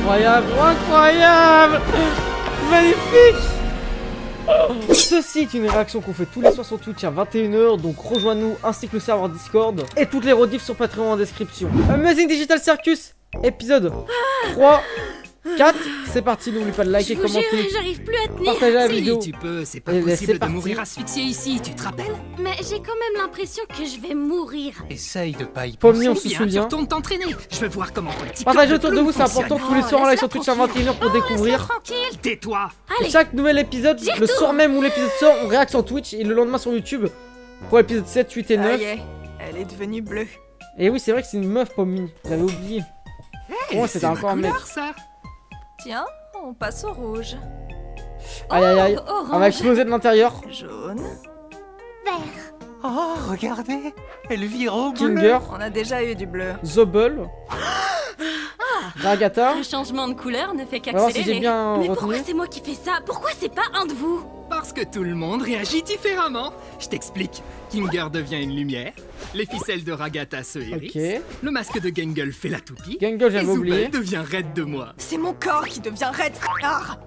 Incroyable, incroyable. Magnifique. Ceci est une réaction qu'on fait tous les soirs sur Twitch à 21 h, donc rejoins-nous ainsi que le serveur Discord et toutes les rediffs sur Patreon en description. Amazing Digital Circus, épisode 3, 4, c'est parti, n'oublie pas de liker, commenter, j'arrive plus à tenir. partager la vidéo. Tu peux, c'est pas Et possible de mourir asphyxié ici, tu te rappelles? Mais j'ai quand même l'impression que je vais mourir. Essaye de pas y Pomni, on penser. se Bien, souvient. tu retournes t'entraîner. Je veux voir comment ton petit Partagez corps autour de clown vous, c'est important fonctionne. tous les soirs en live sur laisse-la Twitch à 21 h pour découvrir. Tranquille. Tais-toi. Allez, Chaque nouvel épisode, le soir même où l'épisode sort, on réacte sur Twitch et le lendemain sur YouTube pour l'épisode 7, 8 et 9. Ça y est, elle est devenue bleue. Et oui, c'est vrai que c'est une meuf, Pomni, j'avais oublié. Hey, Oh, c'était c'est ma encore un mec. couleur, ça. Tiens, on passe au rouge. Aïe aïe aïe, orange. on va exploser de l'intérieur. Jaune. Oh, regardez, elle vire au bleu. Kinger, On a déjà eu du bleu. Zobel, Ragata. Le changement de couleur ne fait On va voir si j'ai qu'accélérer. bien Mais pourquoi retenu. c'est moi qui fais ça? Pourquoi c'est pas un de vous? Parce que tout le monde réagit différemment. Je t'explique. Kinger devient une lumière. Les ficelles de Ragata se hérissent. Ok. Le masque de Gangle fait la toupie. Gangle, Et j'avais Zoubel oublié. devient raide de moi. C'est mon corps qui devient raide, connard.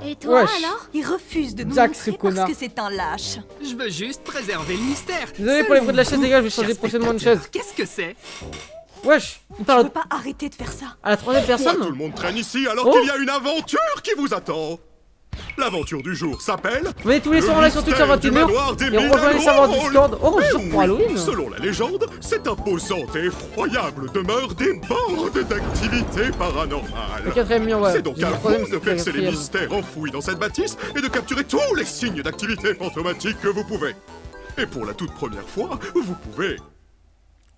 Et toi Wesh. alors? Il refuse de nous Jack, ce montrer connard. parce que c'est un lâche. Je veux juste préserver le mystère. Désolé pour les bruits de la chaise, Selon les gars, je vais vous, changer chers prochainement de spectateurs, chaise. Qu'est-ce que c'est? Wesh, il Je parle veux pas arrêter de faire ça. à la troisième Pourquoi tout personne. le monde traîne ici alors Oh. qu'il y a une aventure qui vous attend? L'aventure du jour s'appelle... Venez tous les soirs en live sur Twitch à Le mystère 21 du h manoir des et mille rejoignez les serveurs drôles. Discord. Oh, Eh jour oui, pour Halloween. Selon la légende, cette imposante et effroyable demeure déborde d'activités paranormales. Le quatrième mur, ouais. C'est donc J'ai à le troisième, vous de c'est le percer les quatrième. mystères enfouis dans cette bâtisse et de capturer tous les signes d'activité fantomatique que vous pouvez. Et pour la toute première fois, vous pouvez...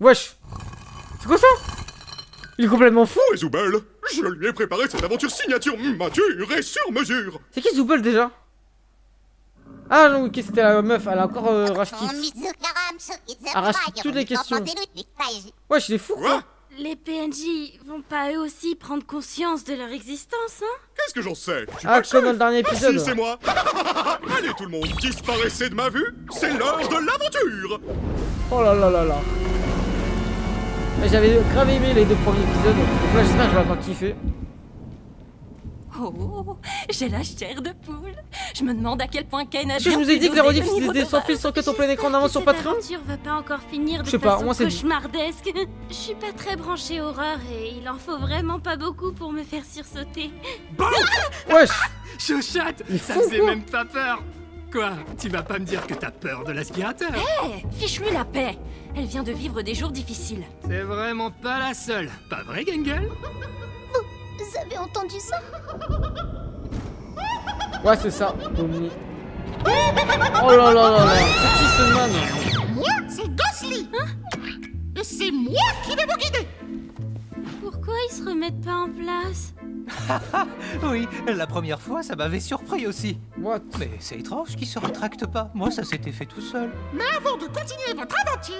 Wesh. C'est quoi ça? Il est complètement fou. Oh, et Zoubel, je lui ai préparé cette aventure signature mature et sur mesure. C'est qui Zoubel déjà? Ah non, ok, c'était la meuf, elle a encore racheté. Arrache toutes les questions. Wesh, il est fou quoi. Quoi? Les PNJ vont pas eux aussi prendre conscience de leur existence, hein? Qu'est-ce que j'en sais? Je suis Ah, pas le comme dans le chef. dernier Ah, épisode. si, c'est moi. Allez tout le monde, disparaissez de ma vue. C'est l'heure de l'aventure. Oh là là là là. Mais j'avais grave aimé les deux premiers épisodes. Donc là, j'espère que je vais encore kiffer. Oh, j'ai la chair de poule. Je me demande à quel point Kane a Est-ce que je vous ai dit que les rediffs c'était sans fil, sans quête en plein écran d'avance sur Patreon? L'aventure va pas encore finir de Je sais pas, façon moi, c'est dit. cauchemardesque. Je suis pas très branchée horreur et il en faut vraiment pas beaucoup pour me faire sursauter. Wesh. Chochotte, Il ça fou, faisait quoi. même pas peur. Quoi? Tu vas pas me dire que t'as peur de l'aspirateur? Fiche-lui la paix. Elle vient de vivre des jours difficiles. C'est vraiment pas la seule. Pas vrai, Gangle? Vous avez entendu ça? Ouais, c'est ça. Omni. Oh là là là là. C'est qui ce man? Moi, c'est Ghostly. Et c'est moi qui vais vous guider. Pourquoi ils se remettent pas en place? Oui, la première fois, ça m'avait surpris aussi. What? Mais c'est étrange qu'il se rétracte pas. Moi, ça s'était fait tout seul. Mais avant de continuer votre aventure,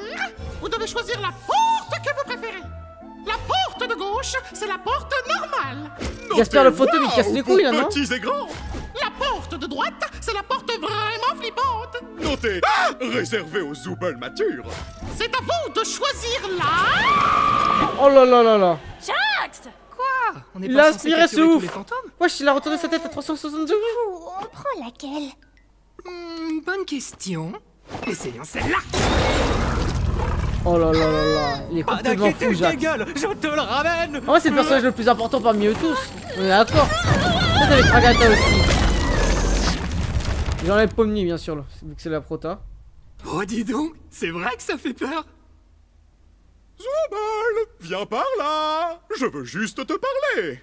vous devez choisir la porte que vous préférez. La porte de gauche, c'est la porte normale. Gaspard le photo, il casse les Pour couilles là, non? petits et grands. La porte de droite, c'est la porte vraiment flippante. Notez, réservé aux Zoubel matures. C'est à vous de choisir la... Oh là là là là. Jax! Quoi? On est Il pas a censé aspiré ce capturer tous ouf. les fantômes? Wesh, il a retourné sa tête à 360 degrés. On prend laquelle? Bonne question. Essayons celle-là. Oh là là là là. Il est Pas complètement fou, d'inquiétude, Jacques. gueule, je te le ramène. En vrai, c'est le personnage le plus important parmi eux tous. On est d'accord. Peut-être avec Ragata aussi. J'enlève Pomni, bien sûr, là, vu que c'est la prota. Oh, dis donc, c'est vrai que ça fait peur. Zoubel, viens par là. Je veux juste te parler.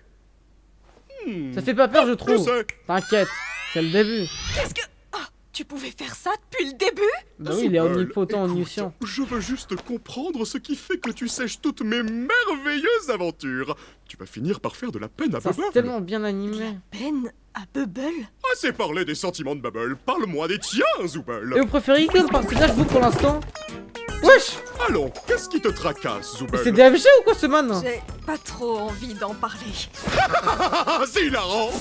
Ça fait pas peur, je Je trouve. sais. T'inquiète, c'est le début. Qu'est-ce que... Ah, tu pouvais faire ça depuis le début? Bah oui, il est Zoubel, omnipotent, écoute, omniscient. Je veux juste comprendre ce qui fait que tu sèches toutes mes merveilleuses aventures. Tu vas finir par faire de la peine à Ça, c'est Bubble. tellement bien animé. Ben à Bubble? Assez parlé des sentiments de Bubble. Parle-moi des tiens, Zoubel. Et vous préférez qui comme personnage, vous, pour l'instant? Wesh! Allons, qu'est-ce qui te tracasse, Mais Zoubel? c'est DFG ou quoi, ce man? J'ai pas trop envie d'en parler. Ah, c'est hilarant.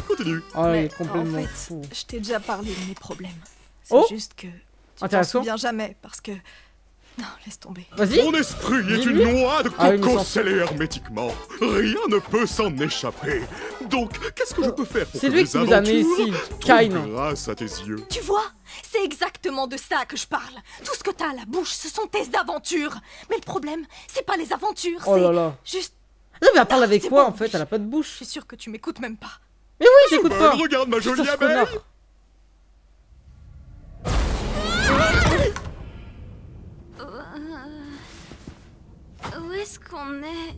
Continue. Oh, il Mais est complètement en fait, fou. je t'ai déjà parlé de mes problèmes. C'est Oh, juste que tu t'en intéressant. souviens jamais parce que Non, laisse tomber. Vas-y. Mon esprit est Dis-lui. une noix de Ah oui, mais coco sans- scellée hermétiquement. Rien ne peut s'en échapper. Donc, qu'est-ce que je peux faire pour C'est que lui mes qui nous a amené aventures ici, trouvent Kain. grâce à tes yeux? Tu vois, c'est exactement de ça que je parle. Tout ce que t'as à la bouche, ce sont tes aventures. Mais le problème, c'est pas les aventures, Oh là c'est là. juste... Non, mais elle parle avec c'est quoi bon, en fait? Elle a pas de Je bouche. suis sûre que tu m'écoutes même pas. Mais oui, j'écoute Belle, pas. regarde ma jolie Putain, ce abeille. connard. Où est-ce qu'on est?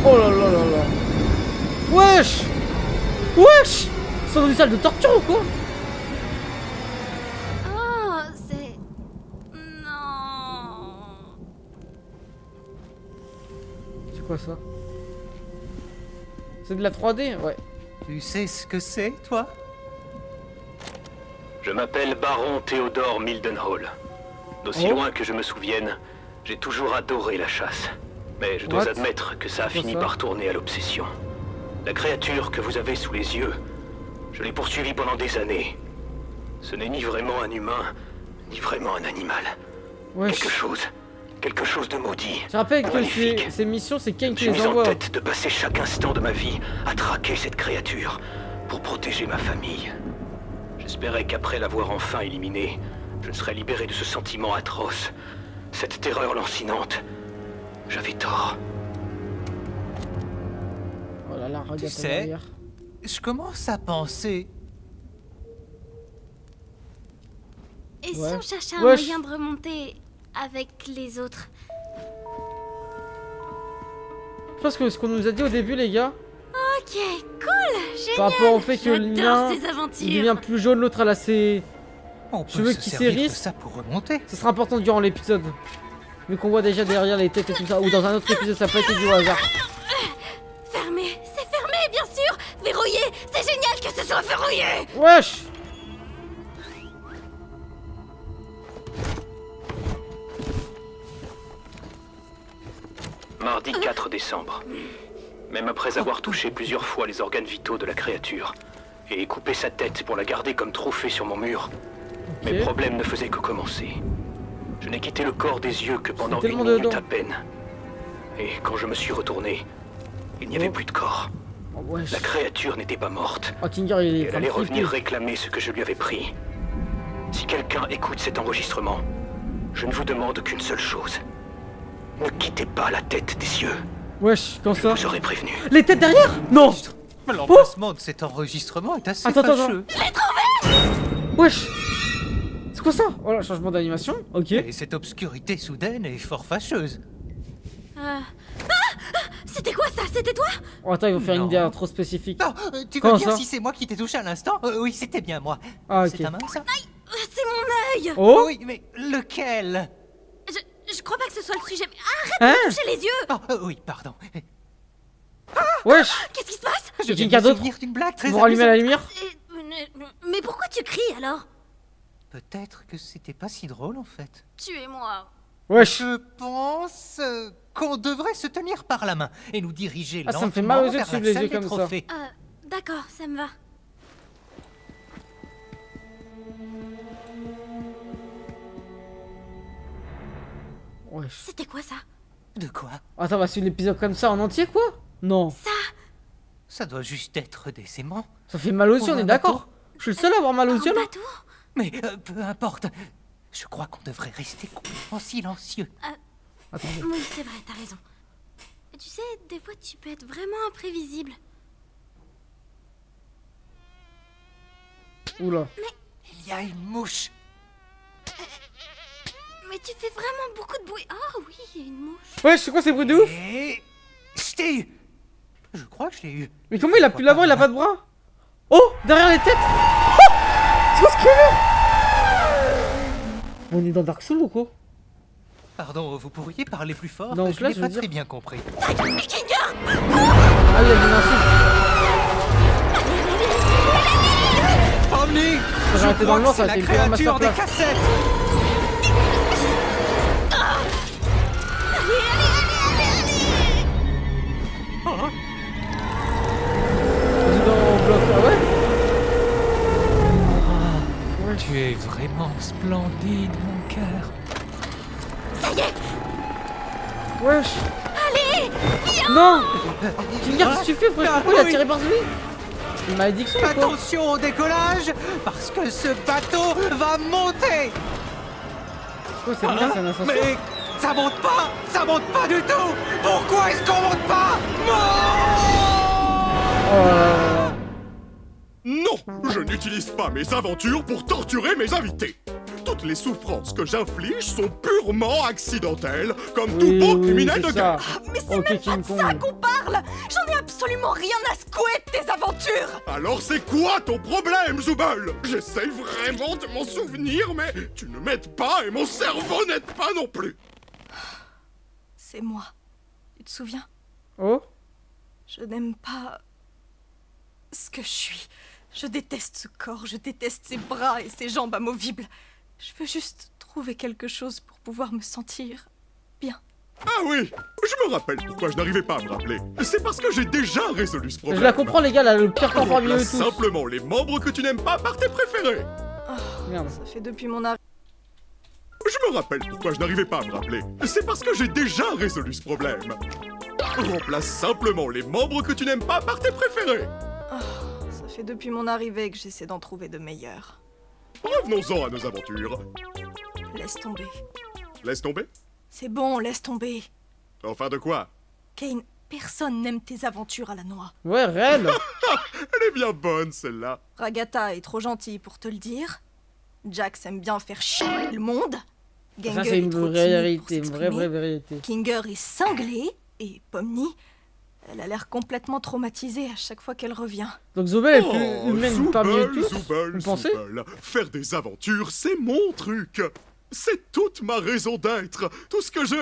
Oh là là là là. Wesh. Wesh. C'est dans une salle de torture ou quoi? Oh, c'est... Non... C'est quoi ça? C'est de la 3D? Ouais. Tu sais ce que c'est, toi? Je m'appelle Baron Théodore Mildenhall. D'aussi Oh. loin que je me souvienne, j'ai toujours adoré la chasse. Mais je dois What? admettre que ça a C'est quoi fini ça? par tourner à l'obsession. La créature que vous avez sous les yeux, je l'ai poursuivie pendant des années. Ce n'est ni vraiment un humain, ni vraiment un animal. Wesh. Quelque chose de maudit. Je rappelle de que maléfique. ces missions, c'est Je Kain me qui suis les mis en envoie. tête de passer chaque instant de ma vie à traquer cette créature pour protéger ma famille. J'espérais qu'après l'avoir enfin éliminée, je ne serais libéré de ce sentiment atroce, cette terreur lancinante. J'avais tort. Oh là là, regarde Tu en sais, arrière. je commence à penser... Et si Ouais. on cherchait un Wesh. moyen de remonter avec les autres? Je pense que ce qu'on nous a dit au début, les gars, Ok, cool, génial. par rapport au fait que le J'adore mien, ces aventures. il devient plus jaune, l'autre elle a ses... On Je peut veux se qu'il servir de s'érisse. ça pour remonter. Ça sera important durant l'épisode. Mais qu'on voit déjà derrière les têtes et tout ça. Ou dans un autre épisode, ça peut être du hasard. Fermé, c'est fermé, bien sûr. Verrouillé, c'est génial que ce soit verrouillé. Wesh. Mardi 4 décembre. Même après avoir touché plusieurs fois les organes vitaux de la créature et coupé sa tête pour la garder comme trophée sur mon mur, mes Ok. problèmes ne faisaient que commencer. Je n'ai quitté le corps des yeux que pendant tellement une minute dedans. à peine. Et quand je me suis retourné, il n'y avait Oh. plus de corps. Oh, wesh. La créature n'était pas morte. Oh, Tinger, il Et est elle en train allait de flipper. revenir réclamer ce que je lui avais pris. Si quelqu'un écoute cet enregistrement, je ne vous demande qu'une seule chose. Ne quittez pas la tête des cieux. Wesh, quand ça? Je vous aurais prévenu. Les têtes derrière? Non. L'emplacement de cet enregistrement est assez Attends, attends, fâcheux. Wesh. C'est quoi ça? Oh là, changement d'animation. Ok. Et cette obscurité soudaine est fort fâcheuse. C'était quoi ça? C'était toi? Oh, attends, ils vont faire une Non. idée trop spécifique. Non, tu Comment veux dire ça si c'est moi qui t'ai touché à l'instant? Oui, c'était bien moi. Ah, ok. C'est ta main, ça? C'est mon œil. Oh. Oui, mais lequel? Je crois pas que ce soit le sujet. Mais arrête Hein? de toucher les yeux. Oh, oui, pardon. Wesh. Qu'est-ce qui se passe? Je viens de quelqu'un me d'autre? souvenir d'une blague très Vous rallumez la amusante. lumière? Mais pourquoi tu cries alors? Peut-être que c'était pas si drôle en fait. Tuez-moi. Wesh. Je pense qu'on devrait se tenir par la main et nous diriger Ah, ça lentement me fait mal aux yeux de vers suivre la les salle yeux des comme ça. trophées. D'accord, ça me va. Wesh. C'était quoi ça? De quoi? Attends, on va suivre l'épisode comme ça en entier, quoi? Non. Ça doit juste être des aimants. Ça fait mal aux Pour yeux, on un est d'accord? Je suis le seul à avoir mal aux Un yeux là? bateau? Mais peu importe. Je crois qu'on devrait rester complètement silencieux. Attendez. Oui, c'est vrai, t'as raison. Tu sais, des fois tu peux être vraiment imprévisible. Oula. Il y a une mouche. Mais tu fais vraiment beaucoup de bruit. Oh oui, il y a une mouche. Wesh, c'est quoi ces bruits de ouf? Et... Je t'ai eu. Je crois que je l'ai eu. Mais comment il a pu l'avoir? Il a pas de bras? Oh! Derrière les têtes! Oh! C'est quoi ce qu'il est? On est dans Dark Souls ou quoi? Pardon, vous pourriez parler plus fort? Non, je là, n'ai je pas veux dire- très bien compris. Ah, il y a une insulte. Omni! Ça aurait été dans le noir, ça aurait c'est été la une vraie créature des masterclass. cassettes! Président bloc, ah ouais? Tu es vraiment splendide, mon cœur. y est. Wesh. Allez. Non. Kinger, qu'est-ce que tu fais, frère? Pourquoi il a tiré par lui? Une malédiction ou quoi? Attention au décollage, parce que ce bateau va monter. Oh, c'est bien, c'est un ascenseur. Mais ça monte pas du tout. Pourquoi est-ce qu'on monte pas? Non, je n'utilise pas mes aventures pour torturer mes invités. Toutes les souffrances que j'inflige sont purement accidentelles, comme tout bon criminel de guerre. Mais c'est même pas de ça qu'on parle. J'en ai absolument rien à secouer de tes aventures. Alors c'est quoi ton problème, Zooble? J'essaye vraiment de m'en souvenir, mais tu ne m'aides pas et mon cerveau n'aide pas non plus. C'est moi. Tu te souviens? Oh. Je n'aime pas ce que je suis. Je déteste ce corps, je déteste ses bras et ses jambes amovibles. Je veux juste trouver quelque chose pour pouvoir me sentir bien. Ah oui, je me rappelle pourquoi je n'arrivais pas à me rappeler. C'est parce que j'ai déjà résolu ce problème. Je la comprends, les gars, là, le pire temps parmi eux Remplace tous. simplement les membres que tu n'aimes pas par tes préférés. Merde. Ça fait depuis mon arrivée. Je me rappelle pourquoi je n'arrivais pas à me rappeler. C'est parce que j'ai déjà résolu ce problème. Remplace simplement les membres que tu n'aimes pas par tes préférés. Ça fait depuis mon arrivée que j'essaie d'en trouver de meilleurs. Revenons-en à nos aventures. Laisse tomber. Laisse tomber? C'est bon, laisse tomber. Enfin de quoi? Kane, personne n'aime tes aventures à la noix. Ouais, réel. Elle est bien bonne celle-là. Ragata est trop gentille pour te le dire. Jax aime bien faire chier le monde. Ça, Ganger c'est est une trop vraie timide vérité, pour une vraie s'exprimer. vérité. Kinger est cinglé. Et Pomni, elle a l'air complètement traumatisée à chaque fois qu'elle revient. Donc Zooble est plus humaine parmi eux tous. Zooble, Vous pensez? Zooble. Faire des aventures, c'est mon truc. C'est toute ma raison d'être. Tout ce que je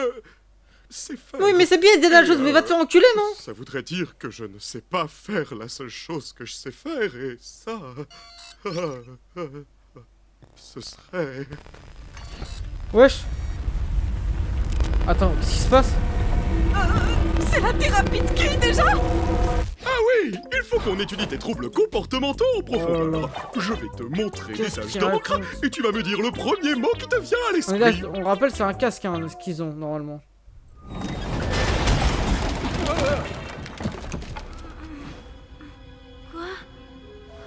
sais faire. Oui, mais c'est bien d'aider la chose, mais va te faire enculer, non? Ça voudrait dire que je ne sais pas faire la seule chose que je sais faire, et ça... ce serait... Wesh. Attends, qu'est-ce qui se passe? C'est la thérapie de qui déjà? Ah oui, il faut qu'on étudie tes troubles comportementaux en profondeur. Je vais te montrer des Qu'est-ce âges qu'il d'encre raconte? et tu vas me dire le premier mot qui te vient à On, est là, l'esprit. on rappelle, c'est un casque, hein, ce qu'ils ont, normalement. Quoi?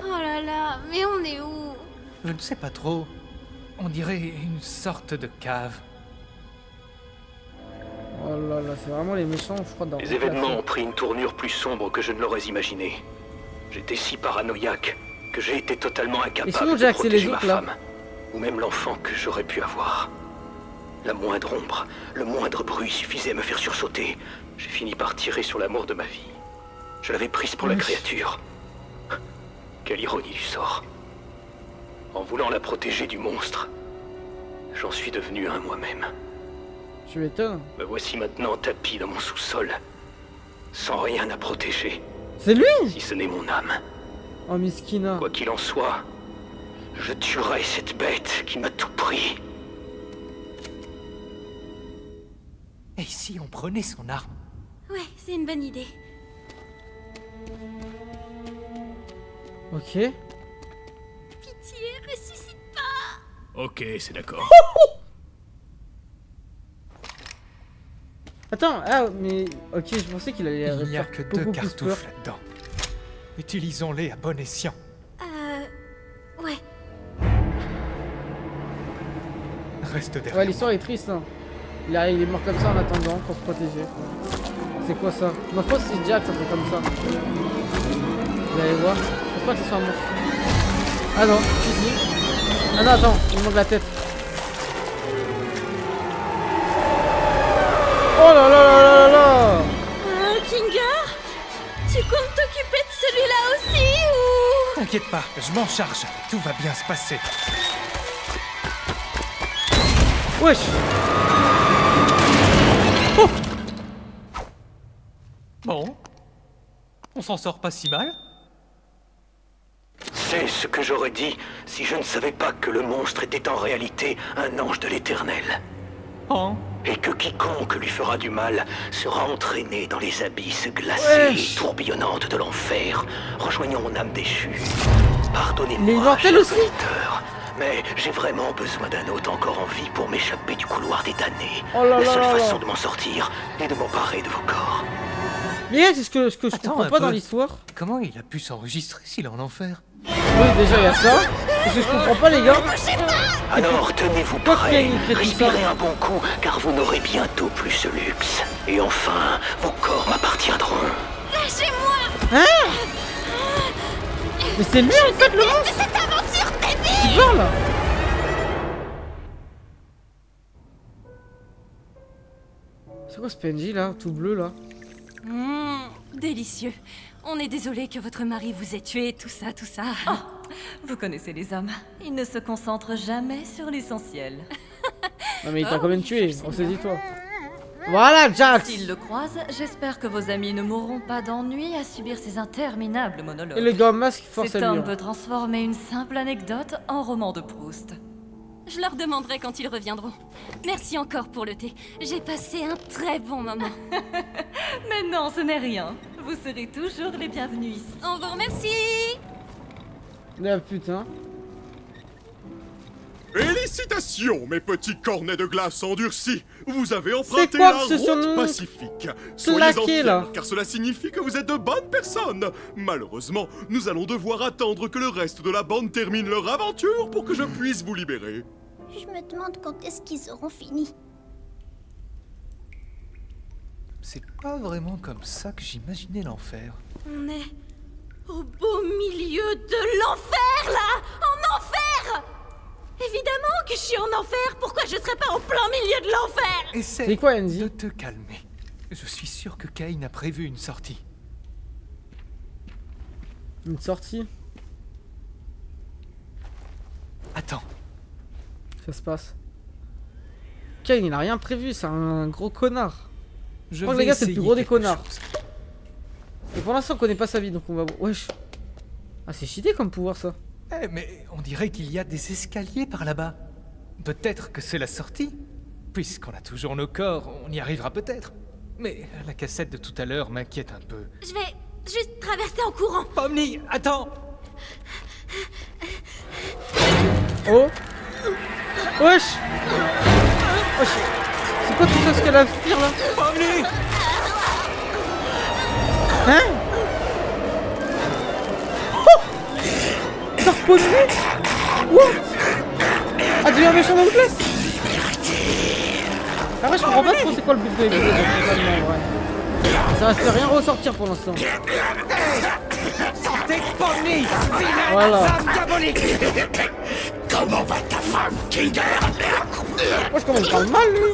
Oh là là, mais on est où? Je ne sais pas trop. On dirait une sorte de cave. Oh là là, c'est vraiment les méchants, je crois, dans Les événements ont pris une tournure plus sombre que je ne l'aurais imaginé. J'étais si paranoïaque que j'ai été totalement Et sinon, incapable de Jack, c'est les protéger ma autres, là. femme, ou même l'enfant que j'aurais pu avoir. La moindre ombre, le moindre bruit suffisait à me faire sursauter. J'ai fini par tirer sur l'amour de ma vie. Je l'avais prise pour la créature. Quelle ironie du sort. En voulant la protéger du monstre, j'en suis devenu un moi-même. Tu m'étonnes. Me voici maintenant tapi dans mon sous-sol, sans rien à protéger, C'est lui? si ce n'est mon âme. Oh, Miskina. Quoi qu'il en soit, je tuerai cette bête qui m'a tout pris. Et si on prenait son arme? Ouais, c'est une bonne idée. Ok. Pitié, ressuscite pas. Ok, c'est d'accord. Attends, ah, mais... Ok, je pensais qu'il allait Il n'y a faire que beaucoup 2 plus peur. cartouches là-dedans. Utilisons-les à bon escient. Ouais. Reste derrière. Ouais, l'histoire est triste, hein. Il est mort comme ça en attendant pour se protéger. C'est quoi ça? Non, je pense que c'est Jack, ça fait comme ça. Vous allez voir. Je pense pas que ce soit un monstre. Ah non, si, si. Ah non, attends, il manque la tête. Oh là là là là là! Kinger, tu comptes t'occuper de celui-là aussi ou... T'inquiète pas, je m'en charge. Tout va bien se passer. Wesh! Bon. On s'en sort pas si mal. C'est ce que j'aurais dit si je ne savais pas que le monstre était en réalité un ange de l'Éternel. Oh. Et que quiconque lui fera du mal sera entraîné dans les abysses glacées et tourbillonnantes de l'enfer, rejoignant mon âme déchue. Il est Pardonnez-moi, immortel chers aussi. auditeurs, Mais j'ai vraiment besoin d'un hôte encore en vie pour m'échapper du couloir des damnés. Oh là La là seule là façon là. de m'en sortir est de m'emparer de vos corps. Mais c'est ce que je Attends comprends un pas dans peu. l'histoire. Comment il a pu s'enregistrer s'il est en enfer? Oui, déjà il y a ça. Parce que je comprends pas, les gars. Alors tenez-vous Pourquoi prêts, Kane, il fait tout respirez ça un bon coup, car vous n'aurez bientôt plus ce luxe. Et enfin, vos corps m'appartiendront. Lâchez-moi. Mais c'est lui en fait le monstre. Cette aventure débile. Tu parles. C'est quoi ce PNJ là, tout bleu là? Délicieux. On est désolé que votre mari vous ait tué, tout ça, tout ça. Vous connaissez les hommes. Ils ne se concentrent jamais sur l'essentiel. Non mais il t'a quand même tué, ressaisis-toi. Voilà, Jax. S'ils le croisent, j'espère que vos amis ne mourront pas d'ennui à subir ces interminables monologues. Et le gars en masque force Cet à homme lui. peut transformer une simple anecdote en roman de Proust. Je leur demanderai quand ils reviendront. Merci encore pour le thé. J'ai passé un très bon moment. Mais non, ce n'est rien. Vous serez toujours les bienvenus ici. On vous remercie. Ah putain. Félicitations, mes petits cornets de glace endurcis. Vous avez emprunté quoi la ce route surnom pacifique. Soyez claqué, en fiers, là. car cela signifie que vous êtes de bonnes personnes. Malheureusement, nous allons devoir attendre que le reste de la bande termine leur aventure pour que je puisse vous libérer. Je me demande quand est-ce qu'ils auront fini. C'est pas vraiment comme ça que j'imaginais l'enfer. On est au beau milieu de l'enfer, là. En enfer. Évidemment que je suis en enfer. Pourquoi je serais pas en plein milieu de l'enfer? Essaie C'est quoi, Enzi? de te calmer. Je suis sûr que Kane a prévu une sortie. Une sortie. Attends, Ça se passe. Kane il a rien prévu, c'est un gros connard. je crois que vais les gars, c'est le plus essayer gros des quelque connards. chose. Et pour l'instant on connaît pas sa vie donc on va... Wesh. Ah c'est cheaté comme pouvoir ça. Eh, mais on dirait qu'il y a des escaliers par là-bas. Peut-être que c'est la sortie. Puisqu'on a toujours nos corps, on y arrivera peut-être. Mais la cassette de tout à l'heure m'inquiète un peu. Je vais juste traverser en courant. Pomni, attends! Oh. Wesh. Wesh. C'est quoi tout ça ce qu'elle aspire là? Pomni! Hein? Oh. Ça repose vite. What? Ah devient méchant dans le place. Ah ouais je comprends pas trop c'est quoi le but de l'épisode totalement, ouais. Ça reste rien ressortir pour l'instant. Sortez Pomni! Voilà. Diabolique! Comment va ta femme, Kinger? Moi je commence à parler mal lui.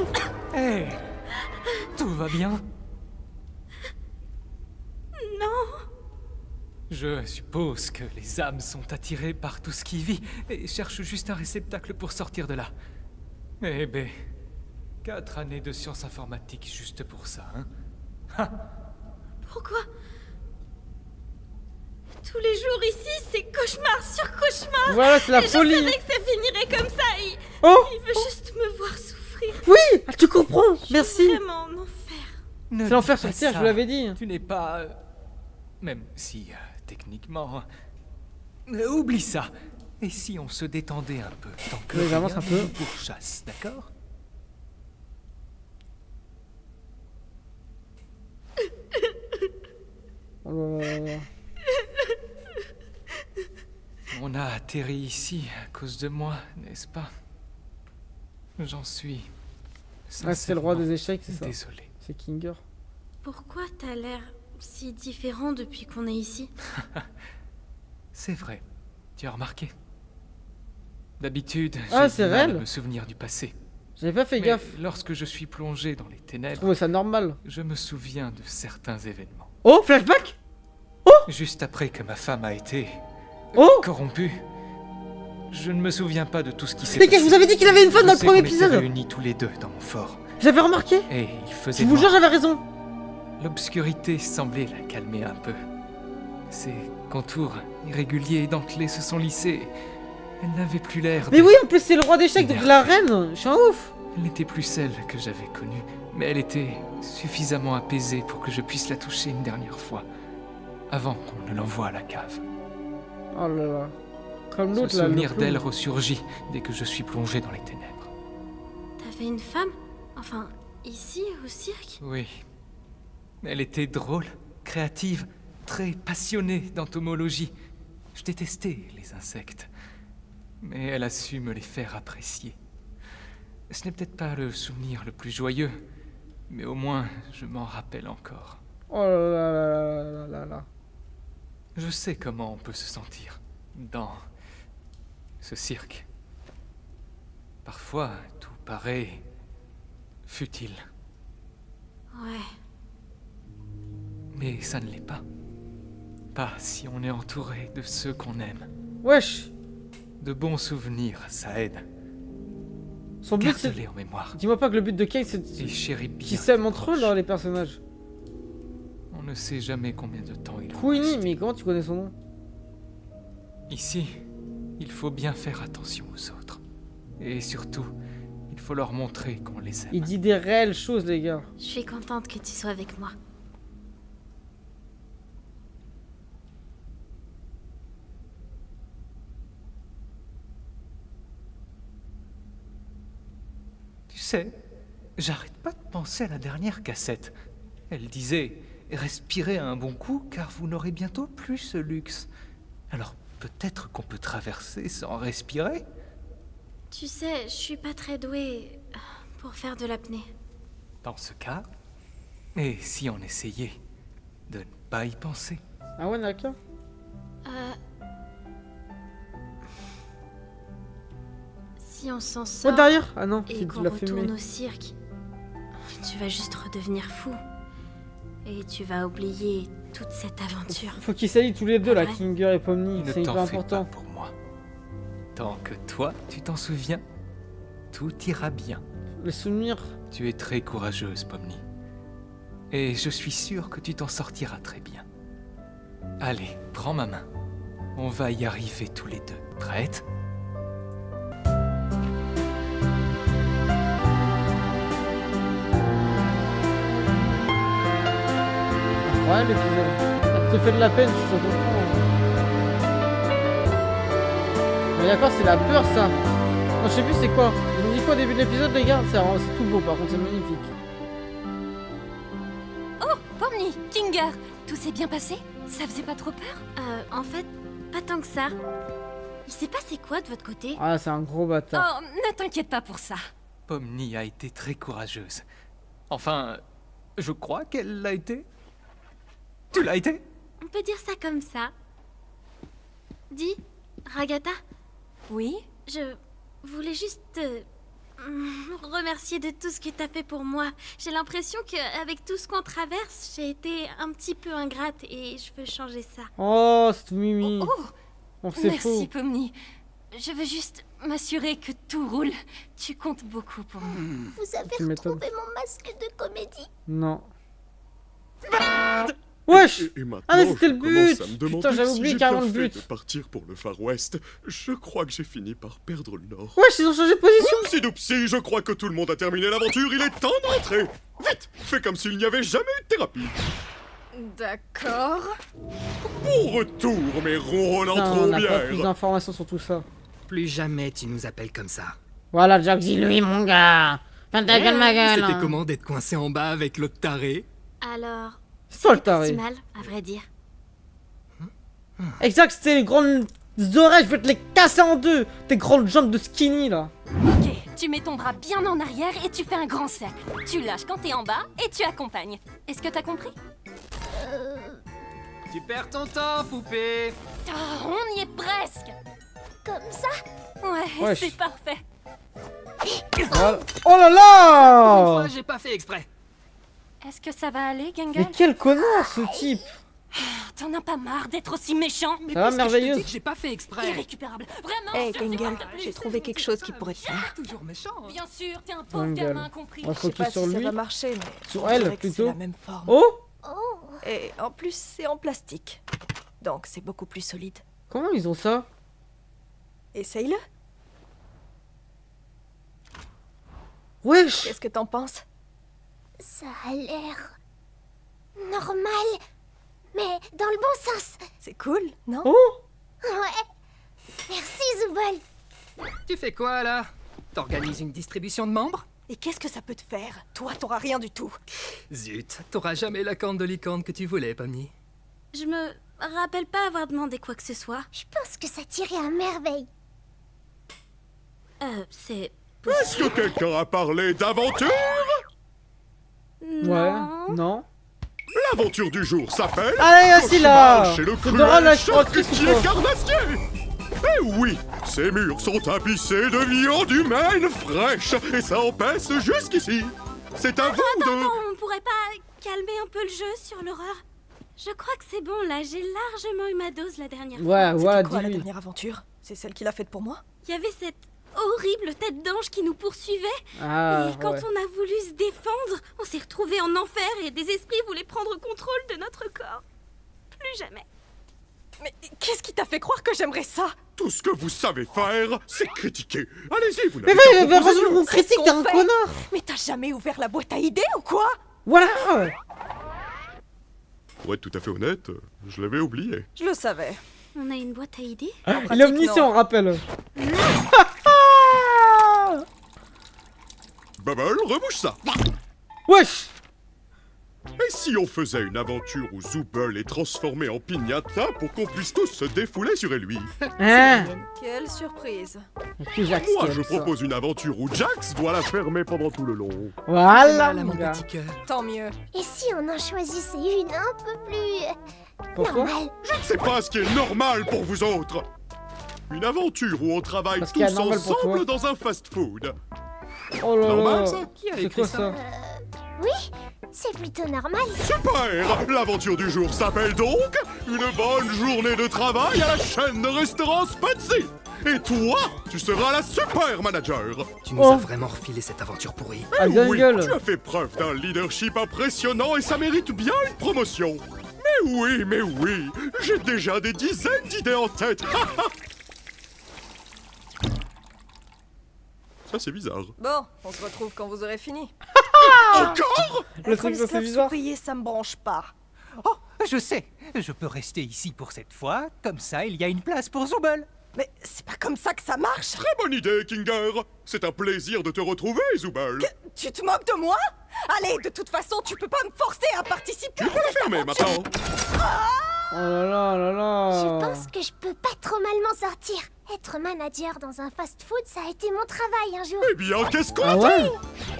Eh, tout va bien? Non. Je suppose que les âmes sont attirées par tout ce qui vit et cherchent juste un réceptacle pour sortir de là. Eh ben, 4 années de sciences informatiques juste pour ça, hein? Ha. Pourquoi? Tous les jours ici, c'est cauchemar sur cauchemar. Voilà c'est la Et folie. je savais que ça finirait comme ça. Oh. Il veut juste me voir souffrir. Oui. Ah, tu comprends. Merci. Vraiment en enfer. Ne C'est l'enfer dis sur pas terre je ça. vous l'avais dit. Tu n'es pas... Même si, techniquement... oublie ça. Et si on se détendait un peu, tant que Oui, j'avance rien un peu. ne nous pourchasse, d'accord? Oh là là là. On a atterri ici à cause de moi, n'est-ce pas? J'en suis... Ah c'est le roi des sincèrement échecs c'est ça. désolé. C'est Kinger. Pourquoi t'as l'air si différent depuis qu'on est ici? C'est vrai. Tu as remarqué? D'habitude, Ah, j'ai c'est du mal à réel me souvenir du passé. J'avais pas fait Mais gaffe. lorsque je suis plongé dans les Je ténèbres, trouvais ça normal. je me souviens de certains événements. Oh flashback. Juste après que ma femme a été Oh. corrompue, je ne me souviens pas de tout ce qui s'est Mais passé. je vous avais dit qu'il avait une femme dans le Je sais premier qu'on était épisode. réunis tous les deux dans mon fort. J'avais remarqué. Et il faisait Je vous noir. jure j'avais raison. L'obscurité semblait la calmer un peu. Ses contours irréguliers et dentelés se sont lissés. Elle n'avait plus l'air Mais de... oui en plus c'est le roi d'échecs donc la reine. Je suis un ouf. Elle n'était plus celle que j'avais connue, mais elle était suffisamment apaisée pour que je puisse la toucher une dernière fois, avant qu'on ne l'envoie à la cave. Oh là là. Comme Ce l'autre là. souvenir le d'elle clown. ressurgit dès que je suis plongé dans les ténèbres. T'avais une femme? Enfin, ici, au cirque? Oui. Elle était drôle, créative, très passionnée d'entomologie. Je détestais les insectes. Mais elle a su me les faire apprécier. Ce n'est peut-être pas le souvenir le plus joyeux, mais au moins je m'en rappelle encore. Oh là là là là là là. Je sais comment on peut se sentir dans ce cirque. Parfois, tout paraît futile. Ouais. Mais ça ne l'est pas. Pas si on est entouré de ceux qu'on aime. Wesh. De bons souvenirs, ça aide. Son but c'est... Garde-les en mémoire. Dis-moi pas que le but de Kate c'est Et chéris bien qu'ils tes s'aiment entre eux proches. dans les personnages. On ne sait jamais combien de temps il faut Queenie, rester. mais comment tu connais son nom? Ici, il faut bien faire attention aux autres. Et surtout, il faut leur montrer qu'on les aime. Il dit des réelles choses, les gars. Je suis contente que tu sois avec moi. Tu sais, j'arrête pas de penser à la dernière cassette. Elle disait « Respirez un bon coup, car vous n'aurez bientôt plus ce luxe. » Alors peut-être qu'on peut traverser sans respirer? Tu sais, je suis pas très douée pour faire de l'apnée. Dans ce cas, et si on essayait de ne pas y penser? Ah ouais, d'accord. Si on s'en sort Ouais, derrière. Ah non, et c'est qu'on de la retourne fumée. au cirque, tu vas juste redevenir fou. Et tu vas oublier toute cette aventure. Faut qu'ils s'allient tous les deux, là, Ouais. Kinger et Pomni. Ne C'est hyper t'en fais important. pas pour moi. Tant que toi, tu t'en souviens, tout ira bien. Les souvenirs. Tu es très courageuse, Pomni. Et je suis sûr que tu t'en sortiras très bien. Allez, prends ma main. On va y arriver tous les deux. Prête? Ouais, l'épisode. Ça te fait de la peine, je te comprends. Mais d'accord, c'est la peur, ça. Non, je sais plus c'est quoi. Ils ont dit quoi au début de l'épisode, les gars? C'est tout beau, par contre, c'est magnifique. Oh, Pomni, Kinger, tout s'est bien passé? Ça faisait pas trop peur? En fait, pas tant que ça. Il s'est passé quoi de votre côté? Ah, c'est un gros bâtard. Oh, ne t'inquiète pas pour ça. Pomni a été très courageuse. Enfin, je crois qu'elle l'a été. Tu l'as été? On peut dire ça comme ça. Dis, Ragata, Oui? je voulais juste te remercier de tout ce que t'as fait pour moi. J'ai l'impression qu'avec tout ce qu'on traverse, j'ai été un petit peu ingrate et je veux changer ça. Oh, c'est Mimi. Oh, Bon, c'est merci faux. Pomni. Je veux juste m'assurer que tout roule. Tu comptes beaucoup pour moi. Vous avez Tu m'étonnes. retrouvé mon masque de comédie. Non. Wesh! Et maintenant, Ah, mais c'était le je commence but! à me Putain, demander j'avais si oublié j'ai carrément bien le fait but. de partir pour le Far West. Je crois que j'ai fini par perdre le nord. Wesh, ils ont changé de position! Oupsi doupsi, je crois que tout le monde a terminé l'aventure, il est temps d'entrer. Vite, fais comme s'il n'y avait jamais eu de thérapie. D'accord. Bon retour, mes ronronnants Putain, trop on n'a pas plus bières. d'informations sur tout ça. Plus jamais tu nous appelles comme ça. Voilà, Jack, dis-lui, mon gars! Ferme ta gueule, ma gueule! C'était comment d'être coincé en bas avec l'autre taré? Alors, C'est toi le pas taré. si mal, à vrai dire. Exact, c'était les grandes oreilles, je vais te les casser en deux! Tes grandes jambes de skinny, là! Ok, tu mets ton bras bien en arrière et tu fais un grand cercle. Tu lâches quand t'es en bas et tu accompagnes. Est-ce que t'as compris? Tu perds ton temps, poupée. Oh, on y est presque. Comme ça. Ouais, Wesh. c'est parfait. Voilà. Oh là Une là! fois, j'ai pas fait exprès. Est-ce que ça va aller, Mais Gangal? quel connard, ce type! T'en as pas marre d'être aussi méchant? Mais Ça va, parce que je te merveilleuse? dis que j'ai pas fait exprès. Irrécupérable. Vraiment? Hey, je te fais Gangal, pas de j'ai plus. trouvé quelque chose qui pourrait te plaire. Toujours méchant. Bien sûr, t'es un pauvre Gangal. gamin compris. On va Je sais pas focus sur si ça lui. va marcher, mais Sur on elle, dirait que plutôt. c'est la même forme. Oh! Et en plus, c'est en plastique. Donc, c'est beaucoup plus solide. Comment ils ont ça? Essaye-le. Wesh! Qu'est-ce que t'en penses? Ça a l'air normal, mais dans le bon sens. C'est cool, non? Oh! Ouais. Merci, Zooble. Tu fais quoi, là? T'organises une distribution de membres? Et qu'est-ce que ça peut te faire? Toi, t'auras rien du tout. Zut, t'auras jamais la corne de licorne que tu voulais, Pomni. Je me rappelle pas avoir demandé quoi que ce soit. Je pense que ça tirait à merveille. C'est... Est-ce que quelqu'un a parlé d'aventure? Ouais, non. L'aventure du jour s'appelle... Allez, assis là. Chez le C'est Dora la cruel chartretier charcutier ou quoi? carnassier. Eh oui, ces murs sont tapissés de viande humaine fraîche, et ça en pèse jusqu'ici. C'est à vous de... Attends, on pourrait pas calmer un peu le jeu sur l'horreur? Je crois que c'est bon, là, j'ai largement eu ma dose la dernière fois. Ouais, voilà, C'était quoi la dis-lui. dernière aventure? C'est celle qu'il a faite pour moi? Il y avait cette horrible tête d'ange qui nous poursuivait. Ah, Et quand ouais. on a voulu se défendre, on s'est retrouvés en enfer et des esprits voulaient prendre contrôle de notre corps. Plus jamais. Mais qu'est-ce qui t'a fait croire que j'aimerais ça? Tout ce que vous savez faire, c'est critiquer. Allez-y, vous Mais n'avez qu'à va, proposer. on C'est critique, ce t'es qu'on un fait. connard. Mais t'as jamais ouvert la boîte à idées ou quoi? Voilà. Pour être tout à fait honnête, je l'avais oublié. Je le savais. On a une boîte à idées? Il est omniscient, rappelle. Bubble, rebouche ça. Wesh. Et si on faisait une aventure où Zooble est transformé en piñata pour qu'on puisse tous se défouler sur lui? Hein? Quelle surprise. Que Jax Moi, qui je aime ça. propose une aventure où Jax doit la fermer pendant tout le long. Voilà, Voilà, mon mon gars. petit cœur. Tant mieux. Et si on en choisissait une un peu plus... Pourquoi? normale? Je ne sais pas ce qui est normal pour vous autres. Une aventure où on travaille Parce qu'il y a tous normal pour toi. ensemble dans un fast-food. Oh là Normal, là. ça? Qui a C'est écrit quoi ça? ça? Oui, c'est plutôt normal. Super! L'aventure du jour s'appelle donc une bonne journée de travail à la chaîne de restaurants Spatsy. Et toi, tu seras la super manager. Tu nous Oh. as vraiment refilé cette aventure pourrie. Ah, Oui, gueule. tu as fait preuve d'un leadership impressionnant et ça mérite bien une promotion. Mais oui, j'ai déjà des dizaines d'idées en tête. Ça, c'est bizarre. Bon, on se retrouve quand vous aurez fini. Encore? Le Être truc, un ça, c'est esclave bizarre. sous-payé, ça me branche pas. Oh, je sais. Je peux rester ici pour cette fois. Comme ça, il y a une place pour Zooble. Mais c'est pas comme ça que ça marche. Très bonne idée, Kinger. C'est un plaisir de te retrouver, Zooble. Tu te moques de moi? Allez, de toute façon, tu peux pas me forcer à participer. Tu peux la fermer maintenant. Oh là là là là. Je pense que je peux pas trop mal m'en sortir. Être manager dans un fast-food, ça a été mon travail un jour. Eh bien, qu'est-ce qu'on Ah ouais? attend?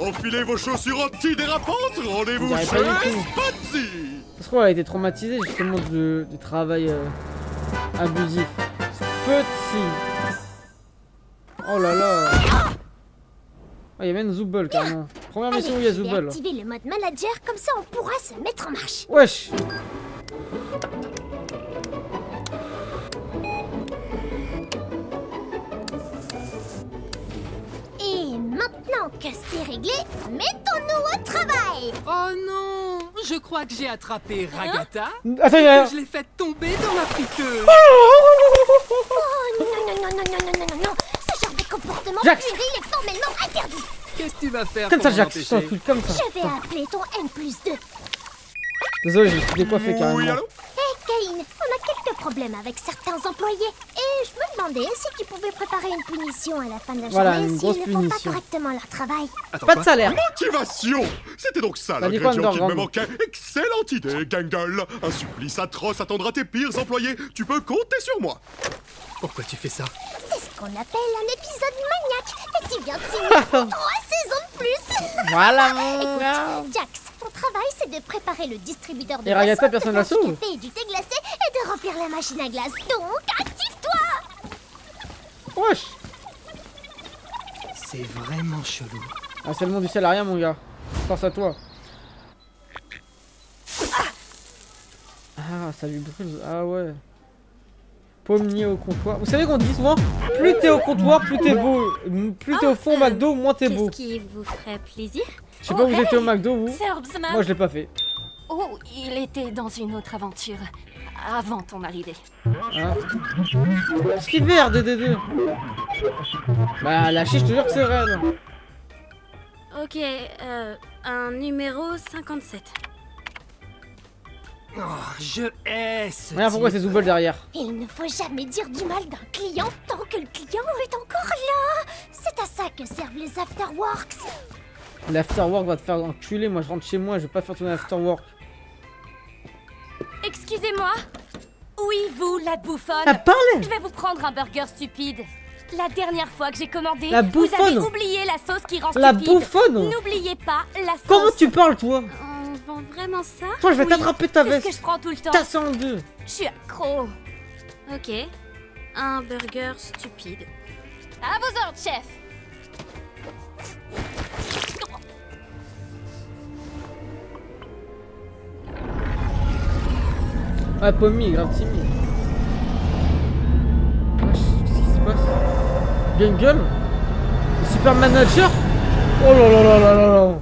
Enfilez vos chaussures antidérapantes, rendez-vous J'arrive chez pas du tout. Spatsy. Parce qu'on a été traumatisé justement du travail abusif. Petit. Oh là là. Ah, il y a même Zooble carrément. Première mission où il y a je vais Zooble. activer le mode manager, comme ça on pourra se mettre en marche. Wesh. Et maintenant que c'est réglé, mettons-nous au travail. Oh non! Je crois que j'ai attrapé Ragata Attends, il y et a... que je l'ai fait tomber dans la friteuse. Oh non, non, non, non, non, non, non, non, non. Ce genre de comportement Jax. puéril est formellement interdit. Qu'est-ce que tu vas faire Comme ça, pour Jax. m'en C'est un empêcher? truc comme ça. Je vais appeler ton N+2. Désolé, je me suis décoiffé Oui, carrément. allô? Hé, Caïn, on a quelques problèmes avec certains employés. Et je me demandais si tu pouvais préparer une punition à la fin de la Voilà, journée une s'ils grosse ne font pas punition. correctement leur travail. Attends, Pas de quoi? salaire. Motivation! C'était donc ça T'as dit quoi, l'ingrédient qui me Underground? manquait. Excellente idée, Gangle. Un supplice atroce attendra tes pires employés. Tu peux compter sur moi. Pourquoi tu fais ça? C'est ce qu'on appelle un épisode maniaque. Et tu viens de signer pour 3 saisons de plus. Voilà mon gars. Écoute, Jax, ton travail c'est de préparer le distributeur de Et Ragata, boissons, personne de la faire du sauve. café et du thé glacé et de remplir la machine à glace. Donc, active-toi. Wesh. C'est vraiment chelou. Ah, c'est le monde du salariat, mon gars. Force à toi. Ah, ça lui brûle. Ah ouais. Pommier au comptoir. Vous savez qu'on dit souvent, plus t'es au comptoir, plus t'es beau. Plus t'es au fond McDo, moins t'es beau. Qu'est-ce qui vous ferait plaisir? Je sais pas où vous étiez au McDo, vous. C'est Herbsman. Moi, je l'ai pas fait. Oh, il était dans une autre aventure. Avant ton arrivée. Hein. Ce qui vert, DD2. Bah, la chiche, je te jure que c'est réel. Ok, un numéro 57. Oh, je hais ce Regarde pourquoi type. c'est Zooble derrière. Il ne faut jamais dire du mal d'un client tant que le client est encore là. C'est à ça que servent les afterworks. L'afterwork va te faire enculer. Moi, je rentre chez moi, je vais pas faire ton afterwork. Excusez-moi. Oui, vous, la bouffonne. Elle parlait. Je vais vous prendre un burger stupide. La dernière fois que j'ai commandé, La vous bouffonne. avez oublié la sauce qui rend La stupide. bouffonne. N'oubliez pas la sauce. Comment tu parles, toi? On vend vraiment ça? Toi, je vais Oui, t'attraper ta c'est veste. ce que je prends tout le temps. Tasser en deux. Je suis accro. Ok. Un burger stupide. À vos ordres, chef. Ah, Pommy, grave timide. Wesh, qu'est-ce qui se passe? Jungle? Le super manager? Oh là là là là là là.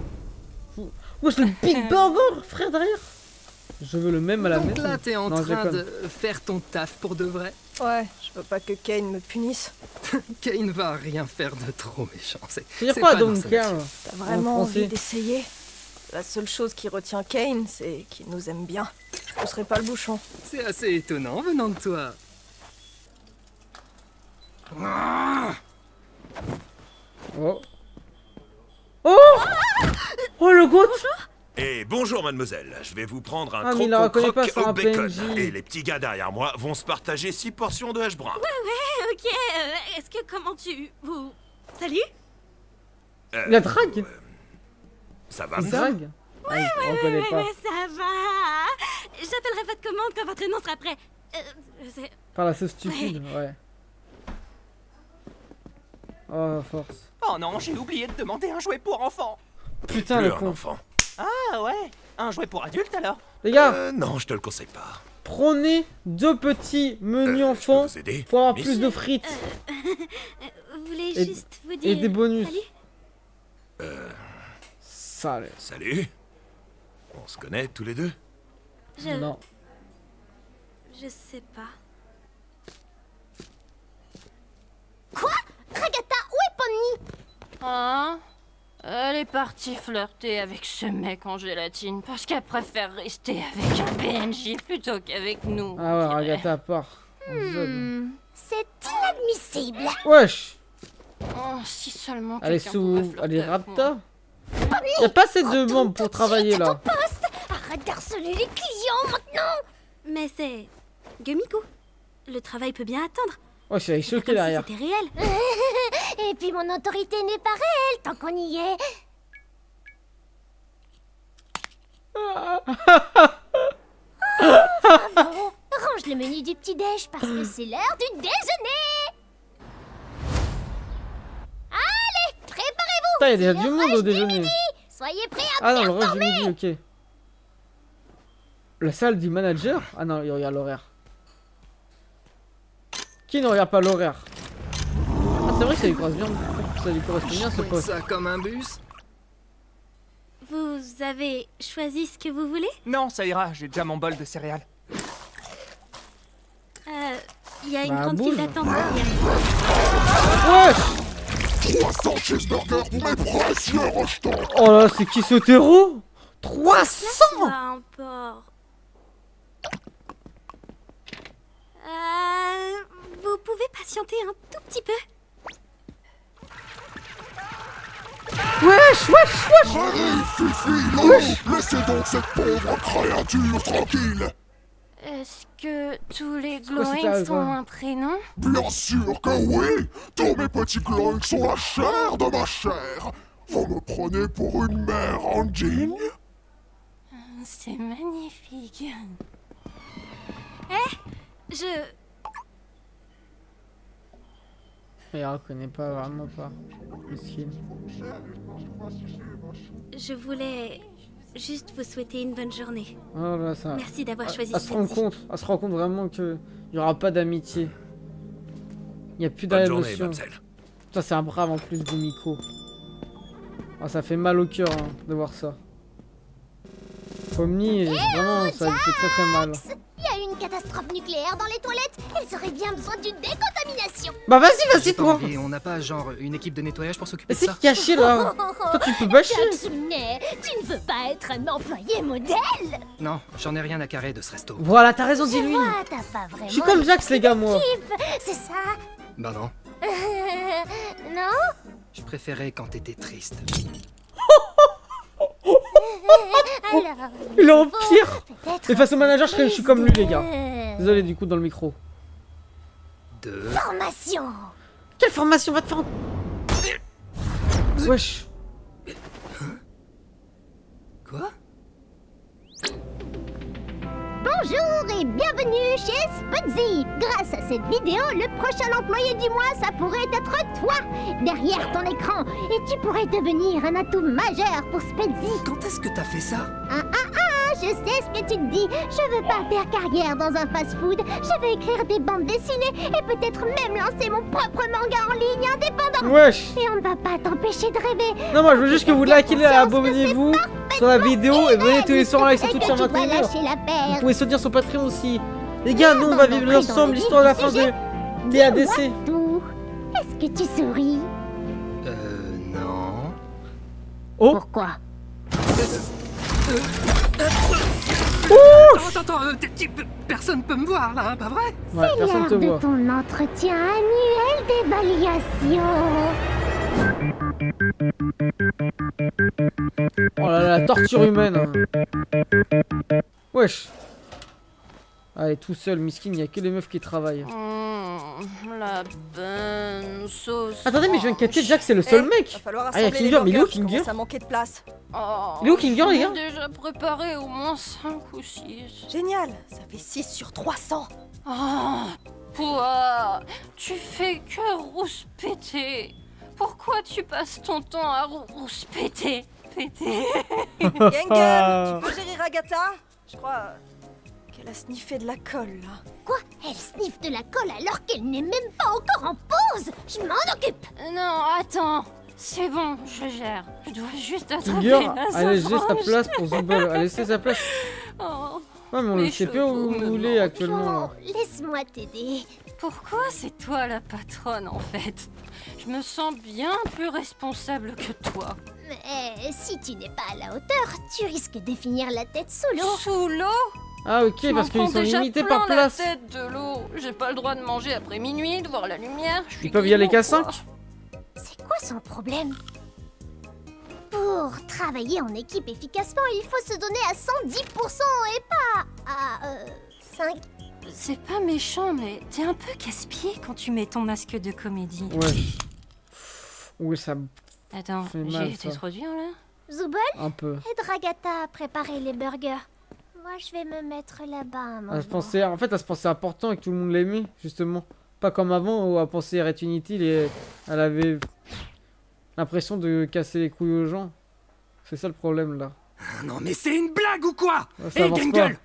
Wesh, le Big Burger, frère, derrière. Je veux le même à la Donc maison. là, t'es en Non, je train déconne. de faire ton taf pour de vrai. Ouais, je veux pas que Kane me punisse. Kane va rien faire de trop méchant. C'est quoi, pas dans donc, sa Karl? nature. T'as vraiment En français. envie d'essayer? La seule chose qui retient Kane, c'est qu'il nous aime bien. Je pousserai pas le bouchon. C'est assez étonnant venant de toi. Oh. Oh. Oh, le goût. Et bonjour mademoiselle, je vais vous prendre un Ah, mais il la reconnaît croque pas, c'est un au bacon. PNJ. Et les petits gars derrière moi vont se partager 6 portions de hash brown. Ouais, ok. Est-ce que comment vous... Salut? La drague. Ça va, Il madame? drague. Ah, il reconnaît pas. ça va. J'appellerai votre commande quand votre nom sera prêt. Par la sauce stupide, ouais. Oh, force. Oh non, j'ai oublié de demander un jouet pour enfant. Putain, Plus le un con. enfant. Ah ouais, un jouet pour adulte alors. Les gars, Non, je te le conseille pas. prenez 2 petits menus enfants vous aider, pour avoir Miss plus de frites Vous voulez Et- juste vous dire... et des bonus. Salut? Sale. Salut. On se connaît tous les deux? Non. Je sais pas. Quoi? Ragata, où est Pomni? Hein? Elle est partie flirter avec ce mec en gélatine parce qu'elle préfère rester avec un PNJ plutôt qu'avec nous. Ah ouais, on dirait. Agatha part. En zone. C'est inadmissible. Wesh. Oh, si seulement Elle est quelqu'un pouvait sous... flirter Elle est avec moi. rapta. Y'a pas assez de membres pour travailler là. Poste, arrête d'harceler les clients maintenant. Mais c'est... Gumiko. Le travail peut bien attendre. Ouais, je suis choqué Comme derrière. si c'était réel. Et puis mon autorité n'est pas réelle tant qu'on y est. Bravo. Range le menu du petit-déj parce que c'est l'heure du déjeuner. Allez, préparez-vous. Putain, y'a déjà C'est du le monde au rush du déjeuner. midi. Soyez prêts à Ah non, le rush du performer. midi, ok. La salle du manager? Ah non, il regarde l'horaire. Qui ne regarde pas l'horaire? Ah, c'est vrai que ça lui correspond bien, ça lui correspond bien ce Pointe poste. ça comme un bus. Vous avez choisi ce que vous voulez? Non, ça ira, j'ai déjà mon bol de céréales. Il y a une Bah, grande bouge. file d'attente. Wesh! 300 cheeseburgers pour mes précieux rejetons. Oh là, c'est qui ce terreau? 300! Peu importe. Vous pouvez patienter un tout petit peu? Wesh, wesh, wesh! Allez, Fifi, Lolo, laissez donc cette pauvre créature tranquille. Est-ce que tous les quoi cet glowings sont album? un prénom? Bien sûr que oui. Tous mes petits glowings sont la chair de ma chair. Vous me prenez pour une mère indigne? C'est magnifique. Je... Il reconnaît pas, vraiment pas. Mesquine. Je voulais juste vous souhaiter une bonne journée. Oh là, ça... Merci d'avoir choisi Elle se rend celle-ci. compte, elle se rend compte vraiment que il y aura pas d'amitié. Il n'y a plus Bonne journée, d'émotion. mademoiselle. Putain, c'est un brave en plus, Gumiko. Ah, ça fait mal au cœur hein, de voir ça. Pomni, vraiment, ça lui fait très très mal. Il y a une catastrophe nucléaire dans les toilettes, elles auraient bien besoin d'une décontamination. Bah vas-y toi. Et on n'a pas genre une équipe de nettoyage pour s'occuper Mais de c'est ça? caché là. Toi tu peux bâcher. Katsuné, tu ne veux pas être un employé modèle? Non, j'en ai rien à carrer de ce resto. Voilà, t'as raison, dis-lui. T'as pas vraiment Je suis comme Jax les gars moi. d'équipe, c'est ça? Bah non, Non? je préférais quand t'étais triste. Alors, Il est en pire. peut-être Mais face au manager je suis comme lui les gars. Désolé du coup dans le micro. Formation. Quelle formation va te faire? Wesh. Quoi? Bonjour et bienvenue chez Spudzy. Grâce à cette vidéo, le prochain employé du mois, ça pourrait être toi, derrière ton écran. Et tu pourrais devenir un atout majeur pour Spudzy. Quand est-ce que t'as fait ça? Je sais ce que tu te dis. Je veux pas faire carrière dans un fast-food. Je veux écrire des bandes dessinées et peut-être même lancer mon propre manga en ligne indépendant. Wesh. Et on ne va pas t'empêcher de rêver. Non moi je veux juste que vous likez, abonnez-vous sur la vidéo et venez tous les soirs en live sur Twitch à 21h. Vous pouvez soutenir son Patreon aussi. Les gars, nous on va vivre ensemble l'histoire de la fin de ADC. Est-ce que tu souris? Non. Oh. Pourquoi? Attends, personne peut me voir là, hein, pas vrai? Ouais, c'est personne l'heure te de voit. ton entretien annuel d'évaluation. Oh là là, la torture humaine. Wesh. Allez, tout seul, miskin, il n'y a que les meufs qui travaillent. La bonne sauce. Attendez, mais je viens de capter, Jack, c'est le seul mec. Va falloir Ah, il y a assembler les Kinger, mais il est où burgers, je Kinger? commence à manquer de place. Il est où Kinger, les gars? J'ai déjà préparé au moins 5 ou 6. Génial, ça fait 6 sur 300. Oh, toi, tu fais que rouspéter. Pourquoi tu passes ton temps à rouspéter? Gengel, tu peux gérer Agatha? Je crois qu'elle a sniffé de la colle, là. Quoi? Elle sniffe de la colle alors qu'elle n'est même pas encore en pause. Je m'en occupe. Non, attends. C'est bon, je gère. Je dois juste attraper Kinger la a laissé sa sauvage. place pour Zubel. A laissé sa place. Oh, Ouais, mais on le sait pas où vous voulez actuellement. Bon, laisse-moi t'aider. pourquoi c'est toi la patronne en fait? Je me sens bien plus responsable que toi. Mais si tu n'es pas à la hauteur, tu risques de finir la tête sous l'eau. Sous l'eau? Ah ok, Je m'en parce qu'ils prends sont déjà limités plein par la place. tête de l'eau. J'ai pas le droit de manger après minuit, de voir la lumière. Je suis Ils peuvent y aller qu'à 5. C'est quoi son problème? Pour travailler en équipe efficacement, il faut se donner à 110% et pas à 5. C'est pas méchant, mais t'es un peu casse-pied quand tu mets ton masque de comédie. Ouais. Oui, ça Attends, fait mal, j'ai été ça. trop dur là? Zubel, Un peu. aide Ragata à préparer les burgers. Moi, je vais me mettre là-bas un moment. Elle se pensait, en fait, elle se pensait important et que tout le monde l'aimait, justement. Pas comme avant où elle pensait être inutile et elle avait l'impression de casser les couilles aux gens. C'est ça le problème là. Non mais c'est une blague ou quoi? Ça Hé avance Gengel,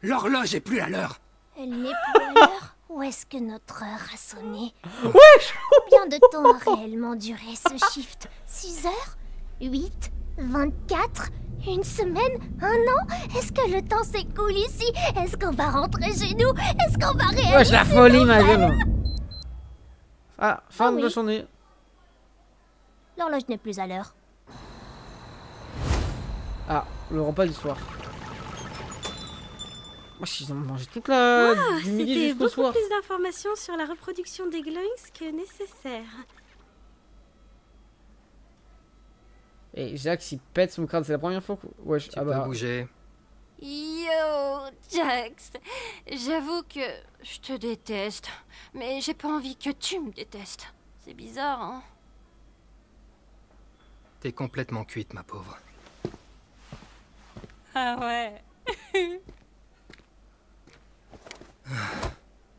l'horloge est plus à l'heure. Elle n'est plus à l'heure. Où est-ce que notre heure a sonné? Wesh! Combien de temps a réellement duré ce shift? 6 heures? 8? 24? Une semaine? Un an? Est-ce que le temps s'écoule ici? Est-ce qu'on va rentrer chez nous? Est-ce qu'on va réaliser? Wesh, la folie, ma gueule! Ah, fin Ah de la oui. journée. L'horloge n'est plus à l'heure. Ah, le repas du soir. Wesh, ils ont mangé toute la... Ah, du midi c'était jusqu'au beaucoup soir. plus d'informations sur la reproduction des glowings que nécessaire. Et Jax, il pète son crâne, c'est la première fois que... Wesh, Tu ah peux bah... bouger. Yo, Jax, j'avoue que je te déteste, mais j'ai pas envie que tu me détestes. C'est bizarre, hein? T'es complètement cuite, ma pauvre. Ah ouais.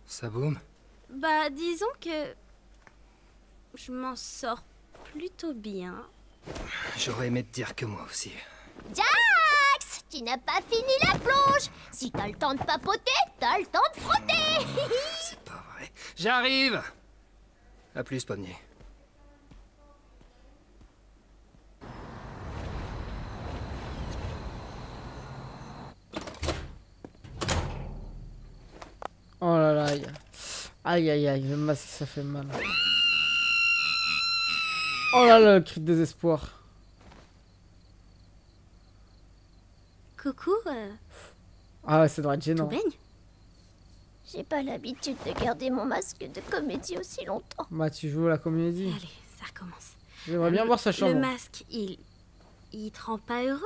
Ça boum? Bah, disons que je m'en sors plutôt bien. J'aurais aimé te dire que moi aussi. Jax, tu n'as pas fini la plonge. Si t'as le temps de papoter, t'as le temps de frotter. C'est pas vrai. J'arrive! À plus, Pomnier. Aïe. Aïe aïe aïe, le masque ça fait mal. Oh là là, le cri de désespoir. Coucou, Ah ouais, ça doit être gênant. tout baigne? J'ai pas l'habitude de garder mon masque de comédie aussi longtemps. Bah tu joues à la comédie. Allez, ça recommence. J'aimerais bien voir sa chambre. Le masque, il te rend pas heureuse?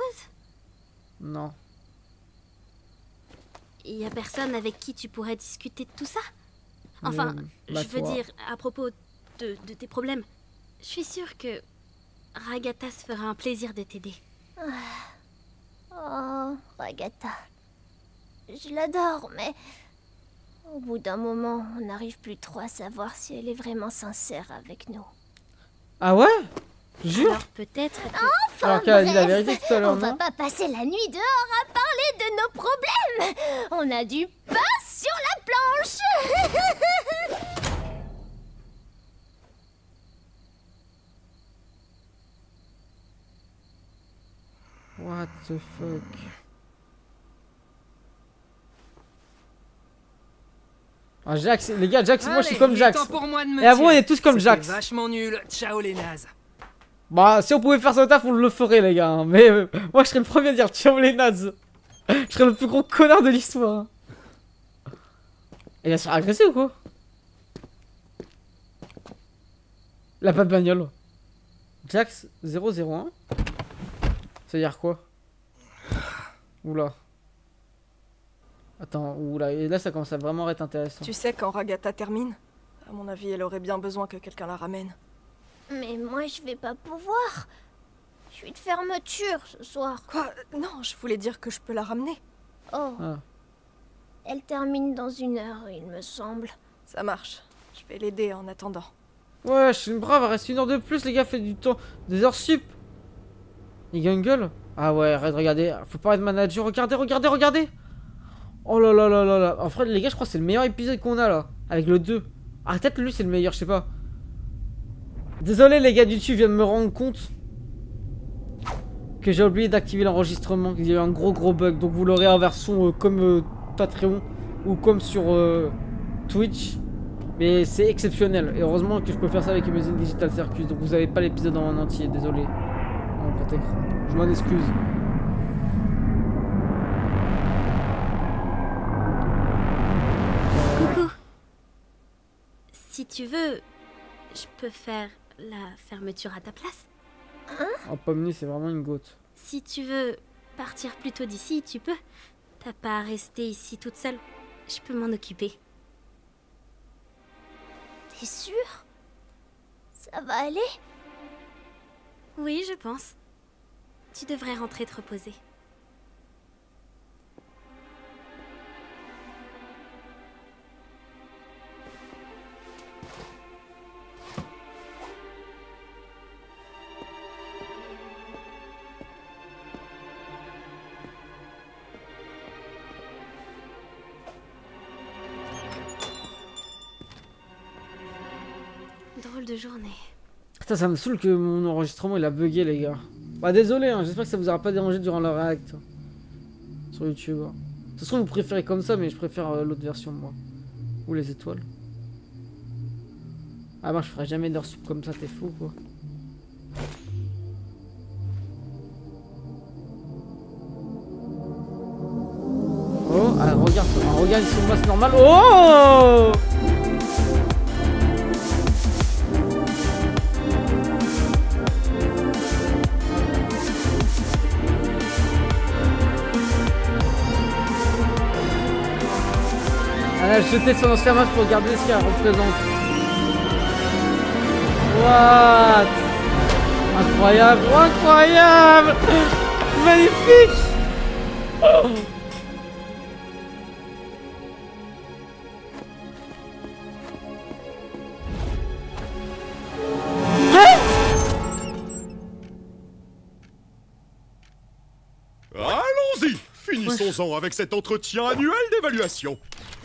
Non. Il y a personne avec qui tu pourrais discuter de tout ça? Enfin, bah, je veux toi. dire, à propos de tes problèmes. Je suis sûre que Ragata se fera un plaisir de t'aider. Oh, Ragata. Je l'adore, mais... Au bout d'un moment, on n'arrive plus trop à savoir si elle est vraiment sincère avec nous. Ah ouais? Jure? Alors peut-être que... Enfin, Alors qu'elle a dit la bref, vérité tout à l'heure, on va non? pas passer la nuit dehors à parler de nos problèmes. On a du pain sur la planche. What the fuck? Ah, Jax, les gars, Jax, moi je suis comme Jax. Et à vous, on est tous comme Jax. Vachement nul. Ciao les nazes. Bah, si on pouvait faire ça au taf, on le ferait, les gars. Hein. Mais moi, je serais le premier à dire ciao les nazes. Je serais le plus gros connard de l'histoire. Il va se faire agresser ou quoi? Il a pas de bagnole. Jax 001. Ça veut dire quoi? Oula. Attends, oula, et là ça commence à vraiment être intéressant. Tu sais, quand Ragata termine, à mon avis, elle aurait bien besoin que quelqu'un la ramène. Mais moi, je vais pas pouvoir. Je suis de fermeture ce soir. Quoi? Non, je voulais dire que je peux la ramener. Oh. Ah. Elle termine dans 1 heure, il me semble. Ça marche. Je vais l'aider en attendant. Ouais, je suis une brave, il reste 1 heure de plus, les gars, faites du temps. Des heures sup. Il gagne gueule. Ah ouais, arrête, regardez. Faut pas être manager. Regardez, regardez, regardez. Oh là là là là là. En fait, les gars, je crois que c'est le meilleur épisode qu'on a là. Avec le 2. Ah, peut-être lui, c'est le meilleur, je sais pas. Désolé, les gars du YouTube, je viens de me rendre compte que j'ai oublié d'activer l'enregistrement. Il y a eu un gros bug. Donc vous l'aurez en version comme Patreon ou comme sur Twitch. Mais c'est exceptionnel. Et heureusement que je peux faire ça avec Amazing Digital Circus. Donc vous avez pas l'épisode en entier. Désolé. En grand écran. Je m'en excuse. Coucou. Si tu veux, je peux faire la fermeture à ta place. Hein? Oh, Pomni, c'est vraiment une gote. Si tu veux partir plus tôt d'ici, tu peux. T'as pas à rester ici toute seule. Je peux m'en occuper. T'es sûre? Ça va aller? Oui, je pense. Tu devrais rentrer te reposer. Drôle de journée. Putain, ça me saoule que mon enregistrement il a bugué, les gars. Bah, désolé, hein, j'espère que ça vous aura pas dérangé durant le react sur YouTube. Hein. De toute façon, vous préférez comme ça, mais je préfère l'autre version, moi. Ou les étoiles. Ah, moi, je ferai jamais d'heures sup comme ça, t'es fou, quoi. Oh, ah, regarde son masque normal. Oh! Elle a jeté son ancien masque pour regarder ce qu'elle représente. What? Incroyable, incroyable! Magnifique! Oh. Allons-y! Finissons-en avec cet entretien annuel d'évaluation.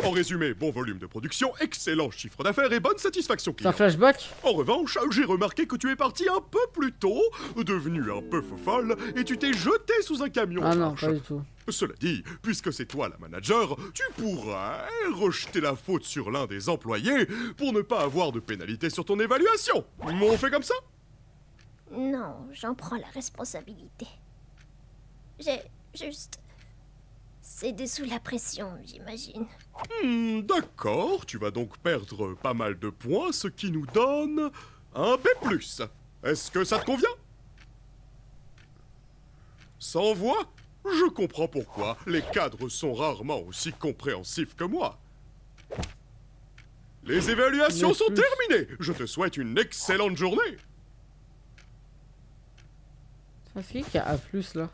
En résumé, bon volume de production, excellent chiffre d'affaires et bonne satisfaction C'est un client. flashback? En revanche, j'ai remarqué que tu es parti un peu plus tôt, devenu un peu fofolle, et tu t'es jeté sous un camion. Ah non, Marche. pas du tout. Cela dit, puisque c'est toi la manager, tu pourrais rejeter la faute sur l'un des employés pour ne pas avoir de pénalité sur ton évaluation. On fait comme ça? Non, j'en prends la responsabilité. J'ai juste cédé sous la pression, j'imagine. D'accord, tu vas donc perdre pas mal de points, ce qui nous donne un B+. Est-ce que ça te convient? Sans voix? Je comprends pourquoi. Les cadres sont rarement aussi compréhensifs que moi. Les évaluations sont terminées. Je te souhaite une excellente journée. C'est qui a A+, là?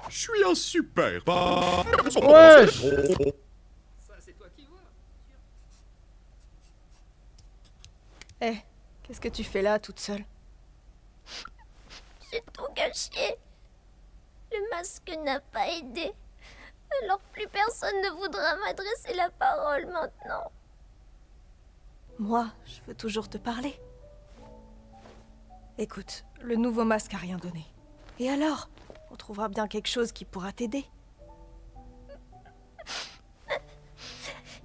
Je suis un super... Wesh! Eh, qu'est-ce que tu fais là, toute seule? J'ai tout gâché. Le masque n'a pas aidé. Alors plus personne ne voudra m'adresser la parole maintenant. Moi, je veux toujours te parler. Écoute, le nouveau masque a rien donné. Et alors? On trouvera bien quelque chose qui pourra t'aider.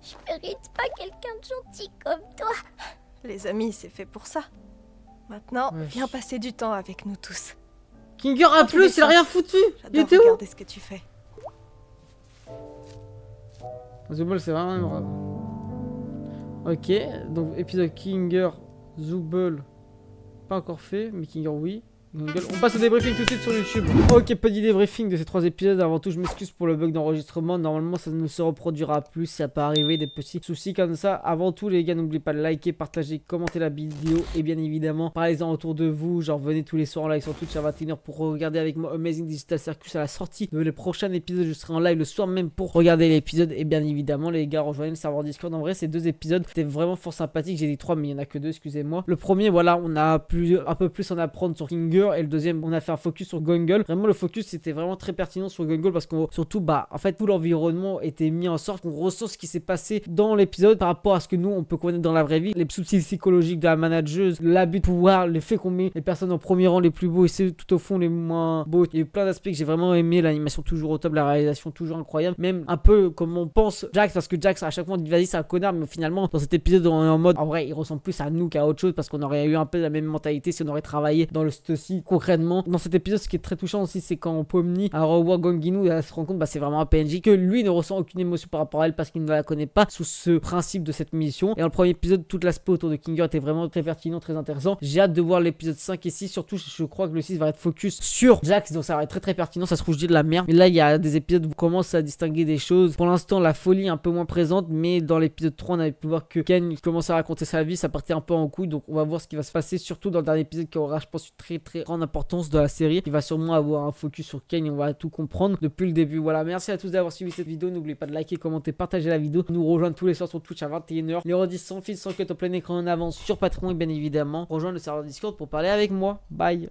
Je mérite pas quelqu'un de gentil comme toi. Les amis, c'est fait pour ça. Maintenant, viens passer du temps avec nous tous. Kinger A+, il a rien foutu. Il était où? Regarder ce que tu fais. Zubul, c'est vraiment grave. Ok, donc épisode Kinger, Zubul, pas encore fait, mais Kinger oui. On passe au débriefing tout de suite sur YouTube. Ok, petit débriefing de ces 3 épisodes. Avant tout, je m'excuse pour le bug d'enregistrement. Normalement, ça ne se reproduira plus. Ça peut arriver des petits soucis comme ça. Avant tout, les gars, n'oubliez pas de liker, partager, commenter la vidéo. Et bien évidemment, parlez-en autour de vous. Genre, venez tous les soirs en live sur Twitch à 21h pour regarder avec moi Amazing Digital Circus à la sortie de le prochain épisode. Je serai en live le soir même pour regarder l'épisode. Et bien évidemment, les gars, rejoignez le serveur Discord. En vrai, ces 2 épisodes étaient vraiment fort sympathiques. J'ai dit 3, mais il n'y en a que 2, excusez-moi. Le premier, voilà, on a un peu plus en apprendre sur Kinger. Et le deuxième, on a fait un focus sur Gongle. Vraiment, le focus c'était vraiment très pertinent sur Gongle parce qu'on surtout, bah, en fait, tout l'environnement était mis en sorte qu'on ressent ce qui s'est passé dans l'épisode par rapport à ce que nous on peut connaître dans la vraie vie. Les soucis psychologiques de la manageuse, l'abus de pouvoir, le fait qu'on met les personnes en premier rang les plus beaux et c'est tout au fond les moins beaux. Il y a eu plein d'aspects que j'ai vraiment aimé. L'animation toujours au top, la réalisation toujours incroyable. Même un peu comme on pense Jax, parce que Jax à chaque fois on dit vas-y c'est un connard, mais finalement dans cet épisode on est en mode en vrai il ressemble plus à nous qu'à autre chose parce qu'on aurait eu un peu la même mentalité si on aurait travaillé dans le story concrètement. Dans cet épisode, ce qui est très touchant aussi, c'est quand Pomni a revoit Gonginu et elle se rend compte, bah, c'est vraiment un PNJ, que lui ne ressent aucune émotion par rapport à elle parce qu'il ne la connaît pas sous ce principe de cette mission. Et dans le premier épisode, tout l'aspect autour de Kinger était vraiment très pertinent, très intéressant. J'ai hâte de voir l'épisode 5 et 6, surtout je crois que le 6 va être focus sur Jax, donc ça va être très pertinent. Ça se trouve, je dis de la merde, mais là il y a des épisodes où on commence à distinguer des choses. Pour l'instant, la folie est un peu moins présente, mais dans l'épisode 3, on avait pu voir que Ken commence à raconter sa vie, ça partait un peu en couille, donc on va voir ce qui va se passer, surtout dans le dernier épisode qui aura, je pense, une très grande importance de la série. Il va sûrement avoir un focus sur Kane et on va tout comprendre depuis le début. Voilà, merci à tous d'avoir suivi cette vidéo. N'oubliez pas de liker, commenter, partager la vidéo. Nous rejoindre tous les soirs sur Twitch à 21h. Les redis sans fil, sans cut, en plein écran en avance sur Patreon et bien évidemment rejoindre le serveur Discord pour parler avec moi. Bye.